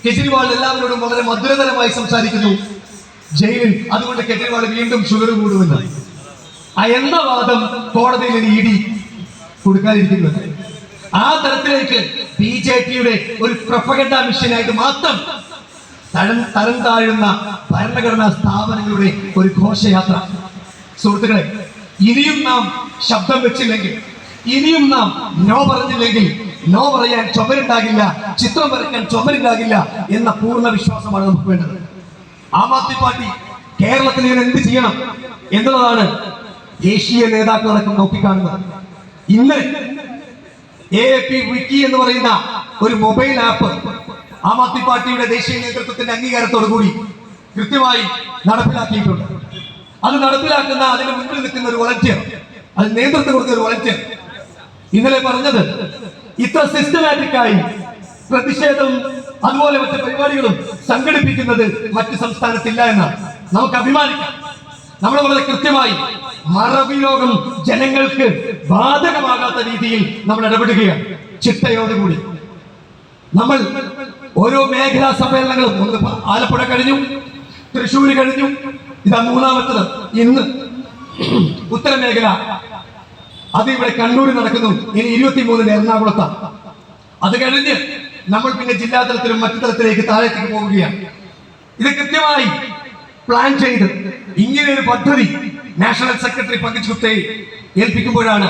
കെജ്രിവാൾ എല്ലാവരോടും വളരെ മധുരതരമായി സംസാരിക്കുന്നു. ജയിലിൽ അതുകൊണ്ട് കെജ്രിവാൾ വീണ്ടും ഷുഗർ കൂടുമെന്ന് ആ എന്ന വാദം കോടതിയിൽ ഇഡി കൊടുക്കാതിരിക്കുന്നത്. ആ തരത്തിലേക്ക് BJPയുടെ ഒരു പ്രൊപ്പഗണ്ട മിഷനായിട്ട് മാത്രം തരം താഴുന്ന ഭരണഘടനാ സ്ഥാപനങ്ങളുടെ ഒരു ഘോഷയാത്ര. സുഹൃത്തുക്കളെ, ഇനിയും നാം ശബ്ദം വെച്ചില്ലെങ്കിൽ, ഇനിയും നാം നോ പറഞ്ഞില്ലെങ്കിൽ, നോ പറയാൻ ചുമരുണ്ടാകില്ല, ചിത്രം വരയ്ക്കാൻ ചുമരുണ്ടാകില്ല എന്ന പൂർണ്ണ വിശ്വാസമാണ് നമുക്ക് വേണ്ടത്. ആം ആദ്മി പാർട്ടി കേരളത്തിൽ ഇങ്ങനെ എന്ത് ചെയ്യണം എന്നുള്ളതാണ് ദേശീയ നേതാക്കളടക്കം നോക്കിക്കാണുന്നത്. ഇന്ന് AAP വിക്കി എന്ന് പറയുന്ന ഒരു മൊബൈൽ ആപ്പ് ആം ആദ്മി പാർട്ടിയുടെ ദേശീയ നേതൃത്വത്തിന്റെ അംഗീകാരത്തോടു കൂടി കൃത്യമായി നടപ്പിലാക്കിയിട്ടുണ്ട്. അത് നടപ്പിലാക്കുന്ന, അതിന് മുൻപിൽ നിൽക്കുന്ന ഒരു വളണ്ടിയർ, അത് നേതൃത്വം കൊടുക്കുന്ന ഒരു വളണ്ടിയർ ഇന്നലെ പറഞ്ഞത് ഇത്ര സിസ്റ്റമാറ്റിക് ആയി പ്രതിഷേധവും അതുപോലെ മറ്റു പരിപാടികളും സംഘടിപ്പിക്കുന്നത് മറ്റു സംസ്ഥാനത്തില്ല എന്നാണ്. നമുക്ക് അഭിമാനിക്കാം. നമ്മൾ വളരെ കൃത്യമായി മറവിലോകം ജനങ്ങൾക്ക് ബാധകമാകാത്ത രീതിയിൽ നമ്മൾ ഇടപെടുകയാണ്. ചിട്ടയോടുകൂടി നമ്മൾ ഓരോ മേഖലാ സമ്മേളനങ്ങളും, ഒന്ന് ആലപ്പുഴ കഴിഞ്ഞു, തൃശ്ശൂർ കഴിഞ്ഞു, ഇതാ മൂന്നാമത്തത് ഇന്ന് ഉത്തരമേഖല, അത് ഇവിടെ കണ്ണൂരിൽ നടക്കുന്നു. ഇനി 23-ന് എറണാകുളത്താണ്. അത് കഴിഞ്ഞ് നമ്മൾ പിന്നെ ജില്ലാതലത്തിലും മറ്റു തലത്തിലേക്ക് താഴേക്ക് പോവുകയാണ്. ഇത് കൃത്യമായി പ്ലാൻ ചെയ്ത് ഇങ്ങനെ ഒരു പദ്ധതി നാഷണൽ സെക്രട്ടറി പങ്കജ് ഗുപ്തയെ ഏൽപ്പിക്കുമ്പോഴാണ്